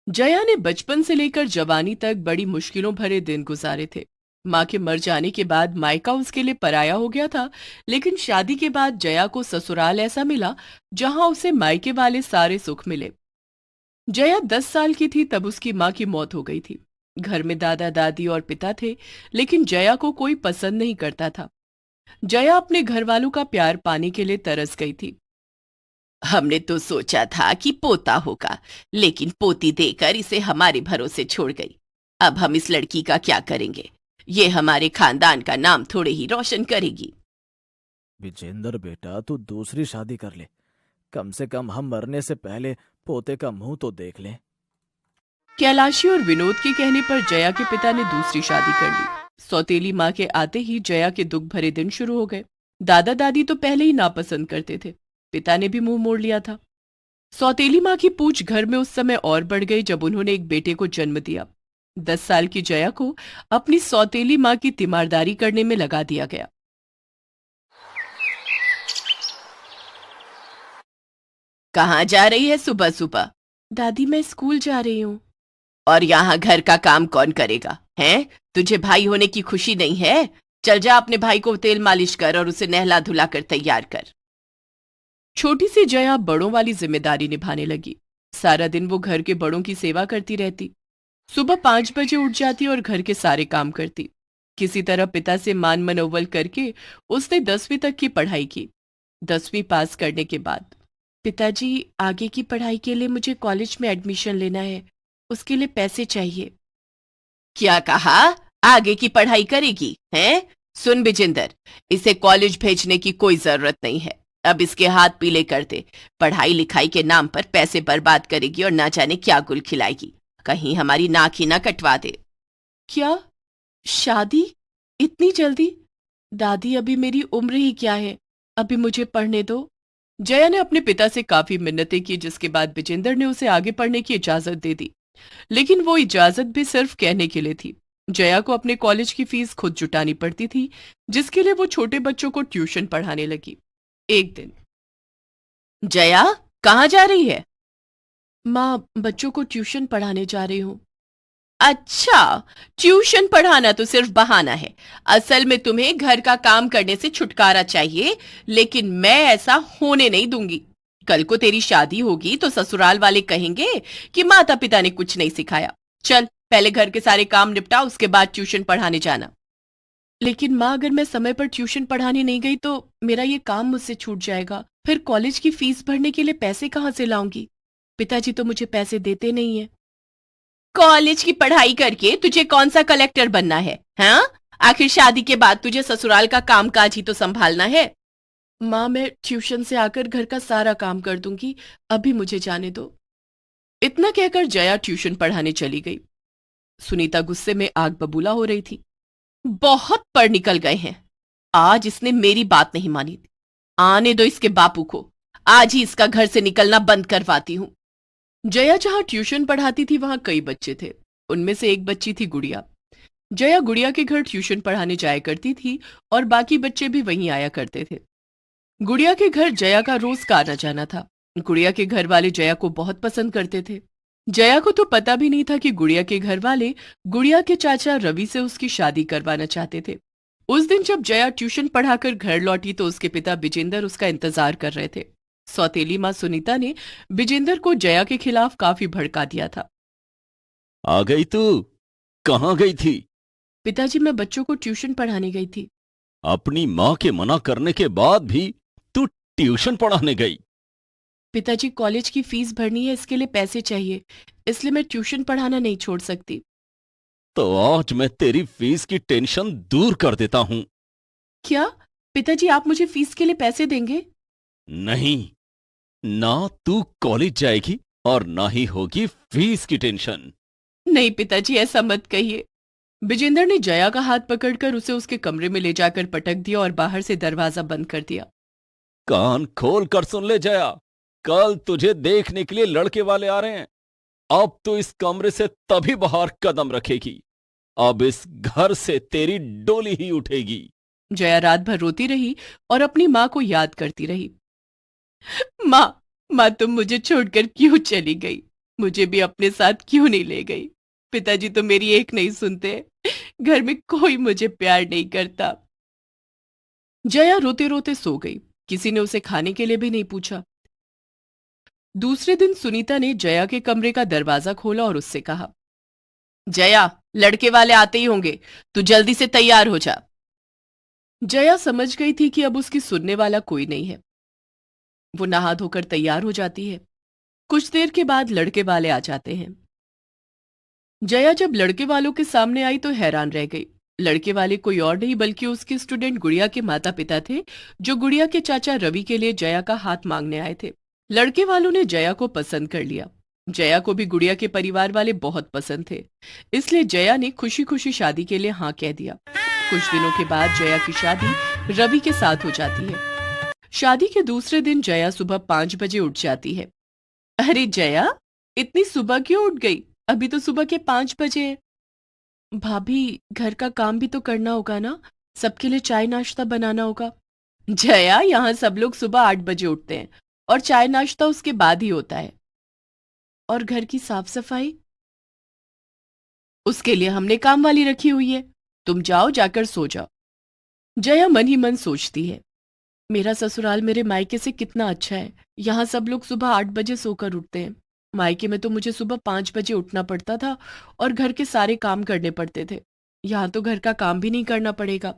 जया ने बचपन से लेकर जवानी तक बड़ी मुश्किलों भरे दिन गुजारे थे। माँ के मर जाने के बाद मायका उसके लिए पराया हो गया था, लेकिन शादी के बाद जया को ससुराल ऐसा मिला जहां उसे मायके वाले सारे सुख मिले। जया 10 साल की थी तब उसकी माँ की मौत हो गई थी। घर में दादा दादी और पिता थे, लेकिन जया को कोई पसंद नहीं करता था। जया अपने घर वालों का प्यार पाने के लिए तरस गई थी। हमने तो सोचा था कि पोता होगा, लेकिन पोती देकर इसे हमारे भरोसे छोड़ गई। अब हम इस लड़की का क्या करेंगे? ये हमारे खानदान का नाम थोड़े ही रोशन करेगी। विजेंद्र बेटा, तू दूसरी शादी कर ले। कम से कम हम मरने से पहले पोते का मुंह तो देख लें। कैलाशी और विनोद के कहने पर जया के पिता ने दूसरी शादी कर ली। सौतेली माँ के आते ही जया के दुख भरे दिन शुरू हो गए। दादा दादी तो पहले ही नापसंद करते थे, पिता ने भी मुंह मोड़ लिया था। सौतेली माँ की पूछ घर में उस समय और बढ़ गई जब उन्होंने एक बेटे को जन्म दिया। 10 साल की जया को अपनी सौतेली माँ की तीमारदारी करने में लगा दिया गया। कहाँ जा रही है सुबह सुबह? दादी, मैं स्कूल जा रही हूँ। और यहाँ घर का काम कौन करेगा? हैं? तुझे भाई होने की खुशी नहीं है? चल जा, अपने भाई को तेल मालिश कर और उसे नहला धुला कर तैयार कर। छोटी सी जया बड़ों वाली जिम्मेदारी निभाने लगी। सारा दिन वो घर के बड़ों की सेवा करती रहती। सुबह 5 बजे उठ जाती और घर के सारे काम करती। किसी तरह पिता से मान मनोवल करके उसने 10वीं तक की पढ़ाई की। 10वीं पास करने के बाद, पिताजी, आगे की पढ़ाई के लिए मुझे कॉलेज में एडमिशन लेना है, उसके लिए पैसे चाहिए। क्या कहा? आगे की पढ़ाई करेगी हैं? सुन विजेंदर, इसे कॉलेज भेजने की कोई जरूरत नहीं है। अब इसके हाथ पीले कर दे। पढ़ाई लिखाई के नाम पर पैसे बर्बाद करेगी और ना जाने क्या गुल खिलाएगी। कहीं हमारी नाक ही ना कटवा दे। क्या? शादी? इतनी जल्दी? दादी, अभी मेरी उम्र ही क्या है, अभी मुझे पढ़ने दो। जया ने अपने पिता से काफी मिन्नतें की, जिसके बाद विजेंदर ने उसे आगे पढ़ने की इजाजत दे दी। लेकिन वो इजाजत भी सिर्फ कहने के लिए थी। जया को अपने कॉलेज की फीस खुद जुटानी पड़ती थी, जिसके लिए वो छोटे बच्चों को ट्यूशन पढ़ाने लगी। एक दिन, जया, कहाँ जा रही है? माँ, बच्चों को ट्यूशन पढ़ाने जा रही हूँ। अच्छा, ट्यूशन पढ़ाना तो सिर्फ बहाना है। असल में तुम्हें घर का काम करने से छुटकारा चाहिए, लेकिन मैं ऐसा होने नहीं दूंगी। कल को तेरी शादी होगी तो ससुराल वाले कहेंगे कि माता पिता ने कुछ नहीं सिखाया। चल, पहले घर के सारे काम निपटा, उसके बाद ट्यूशन पढ़ाने जाना। लेकिन माँ, अगर मैं समय पर ट्यूशन पढ़ाने नहीं गई तो मेरा ये काम मुझसे छूट जाएगा। फिर कॉलेज की फीस भरने के लिए पैसे कहाँ से लाऊंगी? पिताजी तो मुझे पैसे देते नहीं है। कॉलेज की पढ़ाई करके तुझे कौन सा कलेक्टर बनना है? हाँ, आखिर शादी के बाद तुझे ससुराल का कामकाज ही तो संभालना है। माँ, मैं ट्यूशन से आकर घर का सारा काम कर दूंगी, अभी मुझे जाने दो। इतना कहकर जया ट्यूशन पढ़ाने चली गई। सुनीता गुस्से में आग बबूला हो रही थी। बहुत पढ़ निकल गए हैं। आज इसने मेरी बात नहीं मानी थी। आने दो इसके बापू को, आज ही इसका घर से निकलना बंद करवाती हूँ। जया जहां ट्यूशन पढ़ाती थी वहां कई बच्चे थे। उनमें से एक बच्ची थी गुड़िया। जया गुड़िया के घर ट्यूशन पढ़ाने जाया करती थी और बाकी बच्चे भी वहीं आया करते थे। गुड़िया के घर जया का रोज का आना जाना था। गुड़िया के घर वाले जया को बहुत पसंद करते थे। जया को तो पता भी नहीं था कि गुड़िया के घर वाले गुड़िया के चाचा रवि से उसकी शादी करवाना चाहते थे। उस दिन जब जया ट्यूशन पढ़ाकर घर लौटी तो उसके पिता विजेंदर उसका इंतजार कर रहे थे। सौतेली माँ सुनीता ने विजेंदर को जया के खिलाफ काफी भड़का दिया था। आ गई तू? कहाँ गई थी? पिताजी, मैं बच्चों को ट्यूशन पढ़ाने गई थी। अपनी माँ के मना करने के बाद भी तू ट्यूशन पढ़ाने गई? पिताजी, कॉलेज की फीस भरनी है, इसके लिए पैसे चाहिए, इसलिए मैं ट्यूशन पढ़ाना नहीं छोड़ सकती। तो आज मैं तेरी फीस की टेंशन दूर कर देता हूं। क्या? पिताजी, आप मुझे फीस के लिए पैसे देंगे? नहीं, ना तू कॉलेज जाएगी और ना ही होगी फीस की टेंशन। नहीं पिताजी, ऐसा मत कहिए। विजेंदर ने जया का हाथ पकड़कर उसे उसके कमरे में ले जाकर पटक दिया और बाहर से दरवाजा बंद कर दिया। कान खोल कर सुन ले जया, कल तुझे देखने के लिए लड़के वाले आ रहे हैं। अब तो इस कमरे से तभी बाहर कदम रखेगी, अब इस घर से तेरी डोली ही उठेगी। जया रात भर रोती रही और अपनी माँ को याद करती रही। माँ, माँ, तुम मुझे छोड़कर क्यों चली गई? मुझे भी अपने साथ क्यों नहीं ले गई? पिताजी तो मेरी एक नहीं सुनते। घर में कोई मुझे प्यार नहीं करता। जया रोते रोते सो गई। किसी ने उसे खाने के लिए भी नहीं पूछा। दूसरे दिन सुनीता ने जया के कमरे का दरवाजा खोला और उससे कहा, जया, लड़के वाले आते ही होंगे, तू जल्दी से तैयार हो जा। जया समझ गई थी कि अब उसकी सुनने वाला कोई नहीं है। वो नहा धोकर तैयार हो जाती है। कुछ देर के बाद लड़के वाले आ जाते हैं। जया जब लड़के वालों के सामने आई तो हैरान रह गई। लड़के वाले कोई और नहीं बल्कि उसके स्टूडेंट गुड़िया के माता पिता थे, जो गुड़िया के चाचा रवि के लिए जया का हाथ मांगने आए थे। लड़के वालों ने जया को पसंद कर लिया। जया को भी गुड़िया के परिवार वाले बहुत पसंद थे, इसलिए जया ने खुशी खुशी शादी के लिए हाँ कह दिया। कुछ दिनों के बाद जया की शादी रवि के साथ हो जाती है। शादी के दूसरे दिन जया सुबह 5 बजे उठ जाती है। अरे जया, इतनी सुबह क्यों उठ गई? अभी तो सुबह के 5 बजे हैं। भाभी, घर का काम भी तो करना होगा ना, सबके लिए चाय नाश्ता बनाना होगा। जया, यहाँ सब लोग सुबह 8 बजे उठते हैं और चाय नाश्ता उसके बाद ही होता है। और घर की साफ सफाई? उसके लिए हमने काम वाली रखी हुई है। तुम जाओ, जाकर सो जाओ। जया मन ही मन सोचती है, मेरा ससुराल मेरे मायके से कितना अच्छा है। यहाँ सब लोग सुबह 8 बजे सोकर उठते हैं। मायके में तो मुझे सुबह 5 बजे उठना पड़ता था और घर के सारे काम करने पड़ते थे। यहाँ तो घर का काम भी नहीं करना पड़ेगा।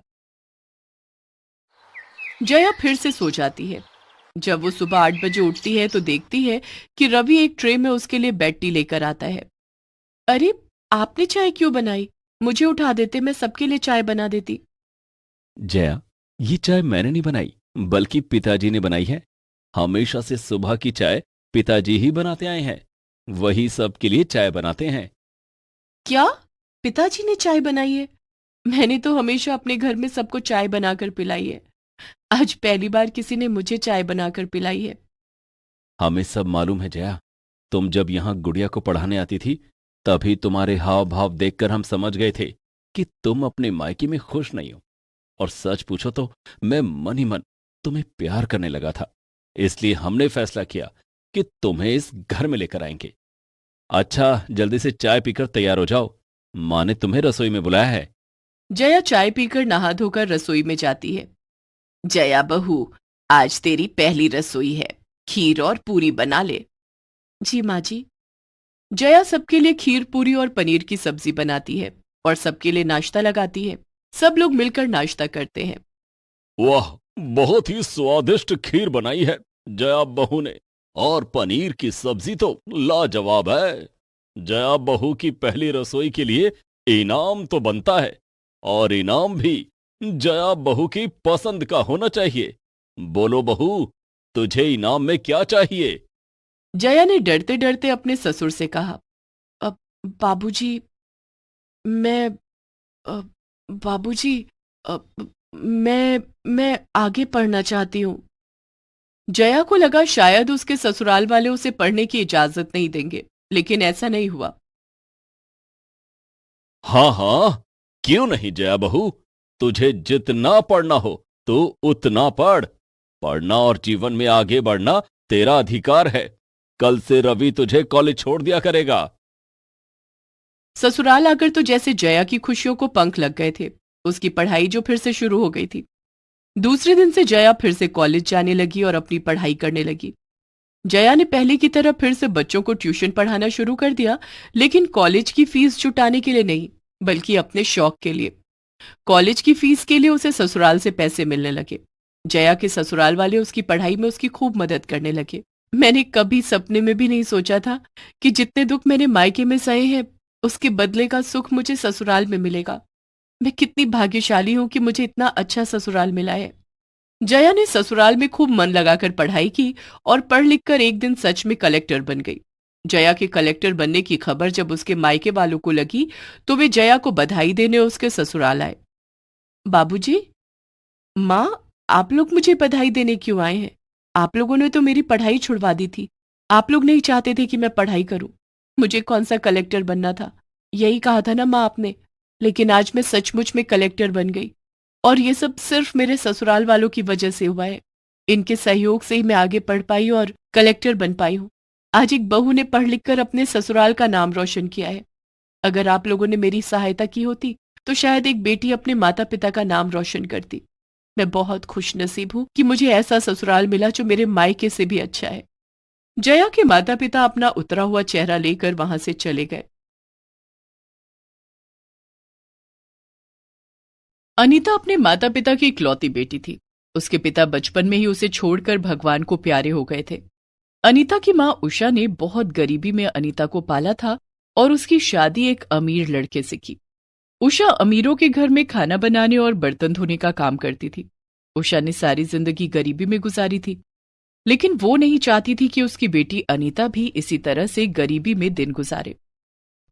जया फिर से सो जाती है। जब वो सुबह 8 बजे उठती है तो देखती है कि रवि एक ट्रे में उसके लिए बेड टी लेकर आता है। अरे, आपने चाय क्यों बनाई? मुझे उठा देते, मैं सबके लिए चाय बना देती। जया, ये चाय मैंने नहीं बनाई, बल्कि पिताजी ने बनाई है। हमेशा से सुबह की चाय पिताजी ही बनाते आए हैं। वही सबके लिए चाय बनाते हैं। क्या? पिताजी ने चाय बनाई है? मैंने तो हमेशा अपने घर में सबको चाय बनाकर पिलाई है। आज पहली बार किसी ने मुझे चाय बनाकर पिलाई है। हमें सब मालूम है जया। तुम जब यहां गुड़िया को पढ़ाने आती थी, तभी तुम्हारे हाव भाव देखकर हम समझ गए थे कि तुम अपने मायके में खुश नहीं हो। और सच पूछो तो मैं मन ही मन तुम्हें प्यार करने लगा था। इसलिए हमने फैसला किया कि तुम्हें इस घर में लेकर आएंगे। अच्छा, जल्दी से चाय पीकर तैयार हो जाओ, माँ ने तुम्हें रसोई में बुलाया है। जया चाय पीकर नहा धोकर रसोई में जाती है। जया बहू, आज तेरी पहली रसोई है, खीर और पूरी बना ले। जी माँ जी। जया सबके लिए खीर, पूरी और पनीर की सब्जी बनाती है और सबके लिए नाश्ता लगाती है। सब लोग मिलकर नाश्ता करते हैं। वाह, बहुत ही स्वादिष्ट खीर बनाई है जया बहू ने, और पनीर की सब्जी तो लाजवाब है। जया बहू की पहली रसोई के लिए इनाम तो बनता है, और इनाम भी जया बहू की पसंद का होना चाहिए। बोलो बहू, तुझे इनाम में क्या चाहिए? जया ने डरते डरते अपने ससुर से कहा, अब बाबूजी, मैं बाबूजी, मैं आगे पढ़ना चाहती हूँ। जया को लगा शायद उसके ससुराल वाले उसे पढ़ने की इजाजत नहीं देंगे, लेकिन ऐसा नहीं हुआ। हाँ हाँ, क्यों नहीं जया बहू, तुझे जितना पढ़ना हो तो उतना पढ़। पढ़ना और जीवन में आगे बढ़ना तेरा अधिकार है। कल से रवि तुझे कॉलेज छोड़ दिया करेगा। ससुराल आकर तो जैसे जया की खुशियों को पंख लग गए थे। उसकी पढ़ाई जो फिर से शुरू हो गई थी। दूसरे दिन से जया फिर से कॉलेज जाने लगी और अपनी पढ़ाई करने लगी। जया ने पहले की तरह फिर से बच्चों को ट्यूशन पढ़ाना शुरू कर दिया, लेकिन कॉलेज की फीस जुटाने के लिए नहीं, बल्कि अपने शौक के लिए। कॉलेज की फीस के लिए उसे ससुराल से पैसे मिलने लगे। जया के ससुराल वाले उसकी पढ़ाई में उसकी खूब मदद करने लगे। मैंने कभी सपने में भी नहीं सोचा था कि जितने दुख मैंने मायके में सहे हैं, उसके बदले का सुख मुझे ससुराल में मिलेगा। मैं कितनी भाग्यशाली हूं कि मुझे इतना अच्छा ससुराल मिला है। जया ने ससुराल में खूब मन लगाकर पढ़ाई की और पढ़ लिख कर एक दिन सच में कलेक्टर बन गई। जया के कलेक्टर बनने की खबर जब उसके मायके वालों को लगी तो वे जया को बधाई देने उसके ससुराल आए। बाबूजी, माँ, आप लोग मुझे बधाई देने क्यों आए हैं? आप लोगों ने तो मेरी पढ़ाई छुड़वा दी थी। आप लोग नहीं चाहते थे कि मैं पढ़ाई करूं। मुझे कौन सा कलेक्टर बनना था, यही कहा था ना माँ आपने। लेकिन आज मैं सचमुच में कलेक्टर बन गई, और ये सब सिर्फ मेरे ससुराल वालों की वजह से हुआ है। इनके सहयोग से ही मैं आगे पढ़ पाई और कलेक्टर बन पाई हूँ। आज एक बहू ने पढ़ लिख कर अपने ससुराल का नाम रोशन किया है। अगर आप लोगों ने मेरी सहायता की होती तो शायद एक बेटी अपने माता पिता का नाम रोशन करती। मैं बहुत खुश नसीब हूं कि मुझे ऐसा ससुराल मिला जो मेरे मायके से भी अच्छा है। जया के माता पिता अपना उतरा हुआ चेहरा लेकर वहां से चले गए। अनीता अपने माता पिता की इकलौती बेटी थी। उसके पिता बचपन में ही उसे छोड़कर भगवान को प्यारे हो गए थे। अनीता की मां उषा ने बहुत गरीबी में अनीता को पाला था और उसकी शादी एक अमीर लड़के से की। उषा अमीरों के घर में खाना बनाने और बर्तन धोने का काम करती थी। उषा ने सारी जिंदगी गरीबी में गुजारी थी, लेकिन वो नहीं चाहती थी कि उसकी बेटी अनीता भी इसी तरह से गरीबी में दिन गुजारे।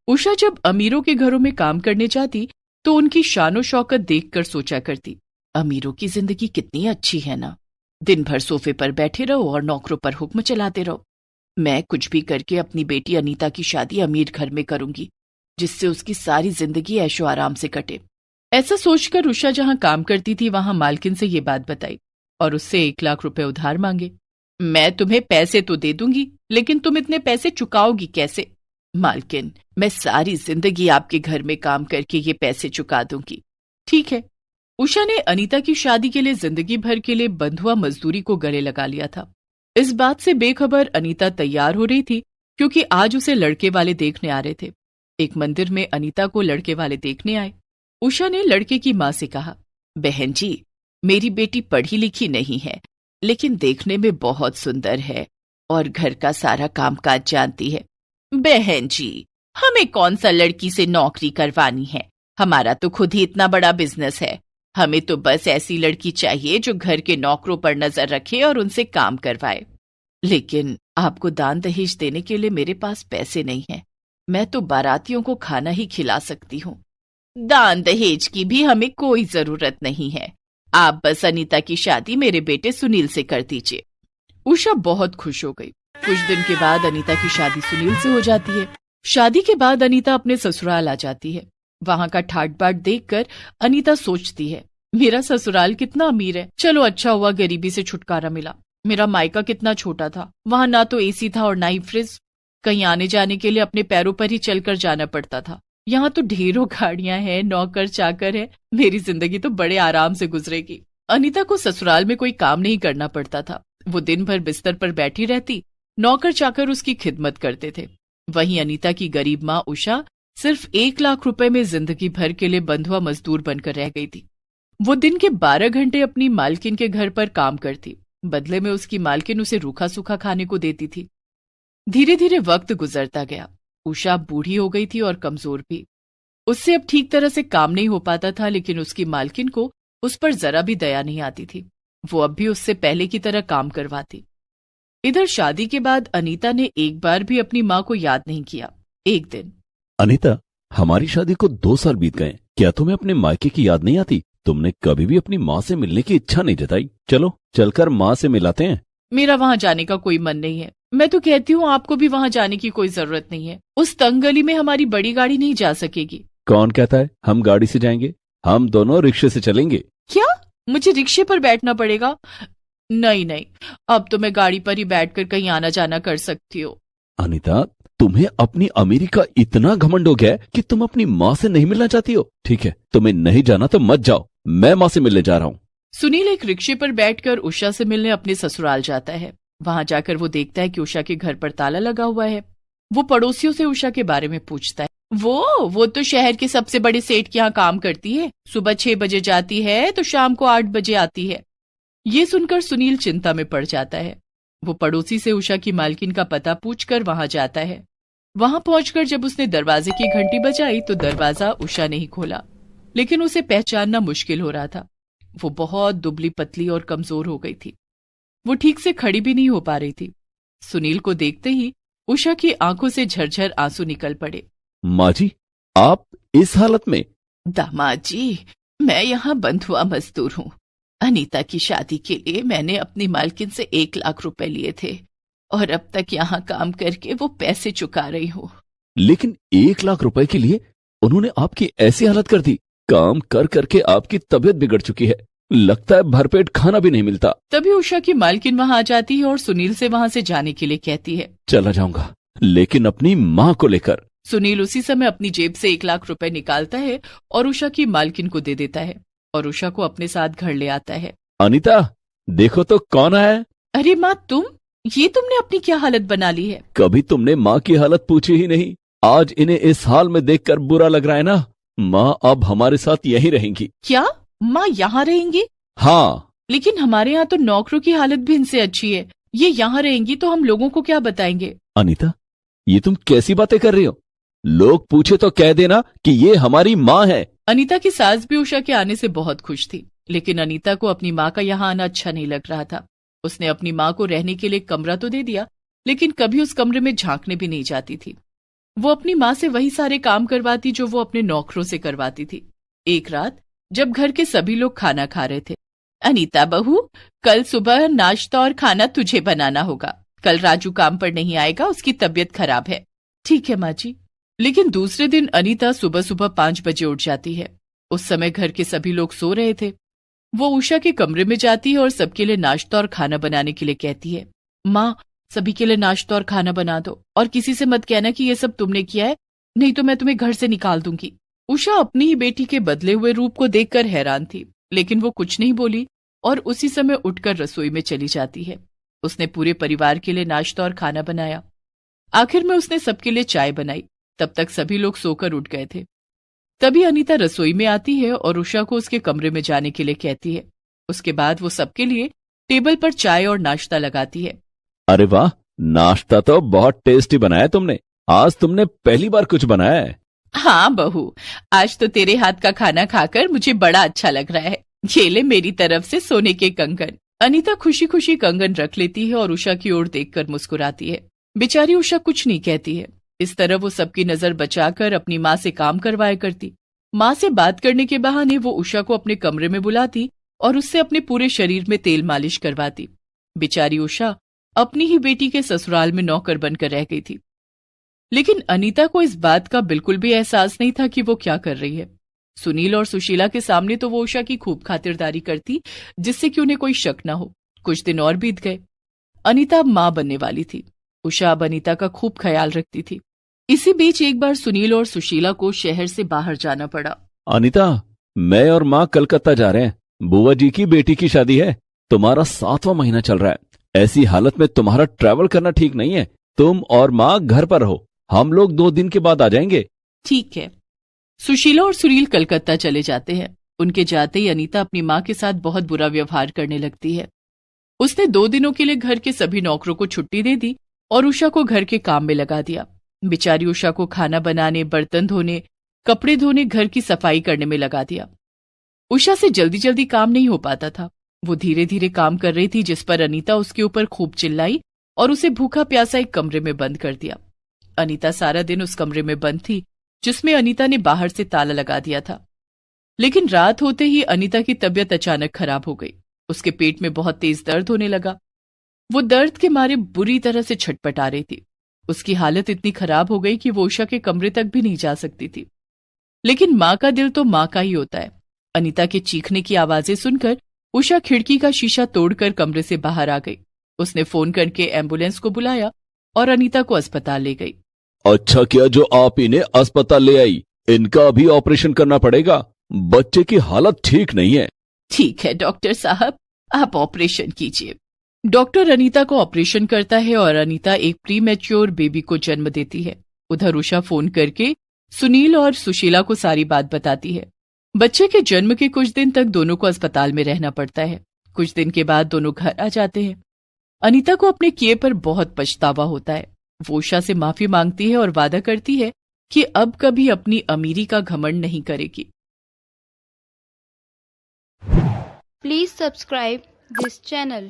उषा जब अमीरों के घरों में काम करने जाती तो उनकी शानो शौकत देखकर सोचा करती, अमीरों की जिंदगी कितनी अच्छी है ना, दिन भर सोफे पर बैठे रहो और नौकरों पर हुक्म चलाते रहो। मैं कुछ भी करके अपनी बेटी अनीता की शादी अमीर घर में करूंगी, जिससे उसकी सारी जिंदगी ऐशो आराम से कटे। ऐसा सोचकर उषा जहां काम करती थी वहां मालकिन से ये बात बताई और उससे 1 लाख रुपए उधार मांगे। मैं तुम्हें पैसे तो दे दूंगी, लेकिन तुम इतने पैसे चुकाओगी कैसे? मालकिन, मैं सारी जिंदगी आपके घर में काम करके ये पैसे चुका दूंगी। ठीक है। उषा ने अनीता की शादी के लिए जिंदगी भर के लिए बंधुआ मजदूरी को गले लगा लिया था। इस बात से बेखबर अनीता तैयार हो रही थी क्योंकि आज उसे लड़के वाले देखने आ रहे थे। एक मंदिर में अनीता को लड़के वाले देखने आए। उषा ने लड़के की मां से कहा, बहन जी, मेरी बेटी पढ़ी लिखी नहीं है, लेकिन देखने में बहुत सुंदर है और घर का सारा कामकाज जानती है। बहन जी, हमें कौन सा लड़की से नौकरी करवानी है, हमारा तो खुद ही इतना बड़ा बिजनेस है। हमें तो बस ऐसी लड़की चाहिए जो घर के नौकरों पर नजर रखे और उनसे काम करवाए। लेकिन आपको दान दहेज देने के लिए मेरे पास पैसे नहीं है। मैं तो बारातियों को खाना ही खिला सकती हूँ। दान दहेज की भी हमें कोई जरूरत नहीं है। आप बस अनीता की शादी मेरे बेटे सुनील से कर दीजिए। उषा बहुत खुश हो गई। कुछ दिन के बाद अनीता की शादी सुनील से हो जाती है। शादी के बाद अनीता अपने ससुराल आ जाती है। वहां का ठाट बाट देखकर अनीता सोचती है, मेरा ससुराल कितना अमीर है। चलो अच्छा हुआ गरीबी से छुटकारा मिला। मेरा मायका कितना छोटा था, वहां ना तो एसी था और ना ही फ्रिज। कहीं आने जाने के लिए अपने पैरों पर ही चलकर जाना पड़ता था। यहाँ तो ढेरों गाड़ियां हैं, नौकर चाकर है। मेरी जिंदगी तो बड़े आराम से गुजरेगी। अनीता को ससुराल में कोई काम नहीं करना पड़ता था। वो दिन भर बिस्तर पर बैठी रहती, नौकर चाकर उसकी खिदमत करते थे। वहीं अनीता की गरीब माँ उषा सिर्फ 1 लाख रुपए में जिंदगी भर के लिए बंधुआ मजदूर बनकर रह गई थी। वो दिन के 12 घंटे अपनी मालकिन के घर पर काम करती। बदले में उसकी मालकिन उसे रूखा सूखा खाने को देती थी। धीरे धीरे वक्त गुजरता गया। उषा बूढ़ी हो गई थी और कमजोर भी। उससे अब ठीक तरह से काम नहीं हो पाता था, लेकिन उसकी मालकिन को उस पर जरा भी दया नहीं आती थी। वो अब भी उससे पहले की तरह काम करवाती। इधर शादी के बाद अनीता ने एक बार भी अपनी माँ को याद नहीं किया। एक दिन, अनीता, हमारी शादी को 2 साल बीत गए, क्या तुम्हें अपने मायके की याद नहीं आती? तुमने कभी भी अपनी माँ से मिलने की इच्छा नहीं जताई। चलो चलकर माँ से मिलाते हैं। मेरा वहां जाने का कोई मन नहीं है। मैं तो कहती हूँ आपको भी वहां जाने की कोई जरूरत नहीं है। उस तंग गली में हमारी बड़ी गाड़ी नहीं जा सकेगी। कौन कहता है हम गाड़ी से जाएंगे? हम दोनों रिक्शे से चलेंगे। क्या मुझे रिक्शे पर बैठना पड़ेगा? नहीं नहीं, अब तो मैं गाड़ी पर ही बैठकर कहीं आना जाना कर सकती हूँ। अनीता, तुम्हें अपनी अमीरी का इतना घमंड हो गया है कि तुम अपनी माँ से नहीं मिलना चाहती हो। ठीक है, तुम्हें नहीं जाना तो मत जाओ, मैं माँ से मिलने जा रहा हूँ। सुनील एक रिक्शे पर बैठकर उषा से मिलने अपने ससुराल जाता है। वहां जाकर वो देखता है कि उषा के घर पर ताला लगा हुआ है। वो पड़ोसियों से उषा के बारे में पूछता है। वो तो शहर के सबसे बड़े सेठ के यहाँ काम करती है। सुबह 6 बजे जाती है तो शाम को 8 बजे आती है। ये सुनकर सुनील चिंता में पड़ जाता है। वो पड़ोसी से उषा की मालकिन का पता पूछकर वहां जाता है। वहां पहुंचकर जब उसने दरवाजे की घंटी बजाई तो दरवाजा उषा ने ही खोला, लेकिन उसे पहचानना मुश्किल हो रहा था। वो बहुत दुबली पतली और कमजोर हो गई थी। वो ठीक से खड़ी भी नहीं हो पा रही थी। सुनील को देखते ही उषा की आंखों से झरझर आंसू निकल पड़े। माँ जी, आप इस हालत में? दामाद जी, मैं यहाँ बंधुआ मजदूर हूँ। अनीता की शादी के लिए मैंने अपनी मालकिन से 1 लाख रुपए लिए थे और अब तक यहाँ काम करके वो पैसे चुका रही हूँ। लेकिन 1 लाख रुपए के लिए उन्होंने आपकी ऐसी हालत कर दी। काम कर करके आपकी तबीयत बिगड़ चुकी है। लगता है भरपेट खाना भी नहीं मिलता। तभी उषा की मालकिन वहां आ जाती है और सुनील से वहां से जाने के लिए कहती है। चला जाऊंगा, लेकिन अपनी माँ को लेकर। सुनील उसी समय अपनी जेब से 1 लाख रुपए निकालता है और उषा की मालकिन को दे देता है और उषा को अपने साथ घर ले आता है। अनीता, देखो तो कौन है। अरे माँ, तुमने अपनी क्या हालत बना ली है। कभी तुमने माँ की हालत पूछी ही नहीं। आज इन्हें इस हाल में देखकर बुरा लग रहा है ना। माँ अब हमारे साथ यहीं रहेंगी। क्या माँ यहाँ रहेंगी? हाँ, लेकिन हमारे यहाँ तो नौकरों की हालत भी इनसे अच्छी है। ये यहाँ रहेंगी तो हम लोगों को क्या बताएंगे? अनीता, ये तुम कैसी बातें कर रही हो? लोग पूछे तो कह देना कि ये हमारी माँ है। अनीता की सास भी उषा के आने से बहुत खुश थी, लेकिन अनीता को अपनी माँ का यहाँ आना अच्छा नहीं लग रहा था। उसने अपनी माँ को रहने के लिए कमरा तो दे दिया, लेकिन कभी उस कमरे में झांकने भी नहीं जाती थी। वो अपनी माँ से वही सारे काम करवाती जो वो अपने नौकरों से करवाती थी। एक रात जब घर के सभी लोग खाना खा रहे थे, अनीता बहू, कल सुबह नाश्ता और खाना तुझे बनाना होगा। कल राजू काम पर नहीं आएगा, उसकी तबीयत खराब है। ठीक है माँ जी। लेकिन दूसरे दिन अनीता सुबह सुबह 5 बजे उठ जाती है। उस समय घर के सभी लोग सो रहे थे। वो उषा के कमरे में जाती है और सबके लिए नाश्ता और खाना बनाने के लिए कहती है। माँ, सभी के लिए नाश्ता और खाना बना दो और किसी से मत कहना कि ये सब तुमने किया है, नहीं तो मैं तुम्हें घर से निकाल दूंगी। उषा अपनी ही बेटी के बदले हुए रूप को देखकर हैरान थी, लेकिन वो कुछ नहीं बोली और उसी समय उठकर रसोई में चली जाती है। उसने पूरे परिवार के लिए नाश्ता और खाना बनाया। आखिर में उसने सबके लिए चाय बनाई। तब तक सभी लोग सोकर उठ गए थे। तभी अनीता रसोई में आती है और उषा को उसके कमरे में जाने के लिए कहती है। उसके बाद वो सबके लिए टेबल पर चाय और नाश्ता लगाती है। अरे वाह, नाश्ता तो बहुत टेस्टी बनाया तुमने। आज तुमने पहली बार कुछ बनाया है। हाँ बहू, आज तो तेरे हाथ का खाना खाकर मुझे बड़ा अच्छा लग रहा है। ये ले मेरी तरफ से सोने के कंगन। अनीता खुशी खुशी कंगन रख लेती है और उषा की ओर देखकर मुस्कुराती है। बेचारी उषा कुछ नहीं कहती है। इस तरह वो सबकी नजर बचाकर अपनी माँ से काम करवाया करती। माँ से बात करने के बहाने वो उषा को अपने कमरे में बुलाती और उससे अपने पूरे शरीर में तेल मालिश करवाती। बेचारी उषा अपनी ही बेटी के ससुराल में नौकर बनकर रह गई थी। लेकिन अनीता को इस बात का बिल्कुल भी एहसास नहीं था कि वो क्या कर रही है। सुनील और सुशीला के सामने तो वो उषा की खूब खातिरदारी करती, जिससे कि उन्हें कोई शक न हो। कुछ दिन और बीत गए। अनीता अब माँ बनने वाली थी। उषा अब अनीता का खूब ख्याल रखती थी। इसी बीच एक बार सुनील और सुशीला को शहर से बाहर जाना पड़ा। अनीता, मैं और माँ कलकत्ता जा रहे हैं। बुआ जी की बेटी की शादी है। तुम्हारा 7वां महीना चल रहा है। ऐसी हालत में तुम्हारा ट्रैवल करना ठीक नहीं है। तुम और माँ घर पर रहो, हम लोग 2 दिन के बाद आ जाएंगे। ठीक है। सुशीला और सुनील कलकत्ता चले जाते हैं। उनके जाते ही अनीता अपनी माँ के साथ बहुत बुरा व्यवहार करने लगती है। उसने 2 दिनों के लिए घर के सभी नौकरों को छुट्टी दे दी और उषा को घर के काम में लगा दिया। बेचारी उषा को खाना बनाने, बर्तन धोने, कपड़े धोने, घर की सफाई करने में लगा दिया। उषा से जल्दी जल्दी काम नहीं हो पाता था। वो धीरे धीरे काम कर रही थी, जिस पर अनीता उसके ऊपर खूब चिल्लाई और उसे भूखा प्यासा एक कमरे में बंद कर दिया। अनीता सारा दिन उस कमरे में बंद थी, जिसमें अनीता ने बाहर से ताला लगा दिया था। लेकिन रात होते ही अनीता की तबीयत अचानक खराब हो गई। उसके पेट में बहुत तेज दर्द होने लगा। वो दर्द के मारे बुरी तरह से छटपटा रही थी। उसकी हालत इतनी खराब हो गई कि वो उषा के कमरे तक भी नहीं जा सकती थी। लेकिन माँ का दिल तो माँ का ही होता है। अनीता के चीखने की आवाजें सुनकर उषा खिड़की का शीशा तोड़कर कमरे से बाहर आ गई। उसने फोन करके एम्बुलेंस को बुलाया और अनीता को अस्पताल ले गई। अच्छा किया जो आप इन्हें अस्पताल ले आई। इनका अभी ऑपरेशन करना पड़ेगा। बच्चे की हालत ठीक नहीं है। ठीक है डॉक्टर साहब, आप ऑपरेशन कीजिए। डॉक्टर अनीता को ऑपरेशन करता है और अनीता एक प्रीमैच्योर बेबी को जन्म देती है। उधर उषा फोन करके सुनील और सुशीला को सारी बात बताती है। बच्चे के जन्म के कुछ दिन तक दोनों को अस्पताल में रहना पड़ता है। कुछ दिन के बाद दोनों घर आ जाते हैं। अनीता को अपने किए पर बहुत पछतावा होता है। वो उषा से माफी मांगती है और वादा करती है कि अब कभी अपनी अमीरी का घमंड नहीं करेगी। Please subscribe this channel.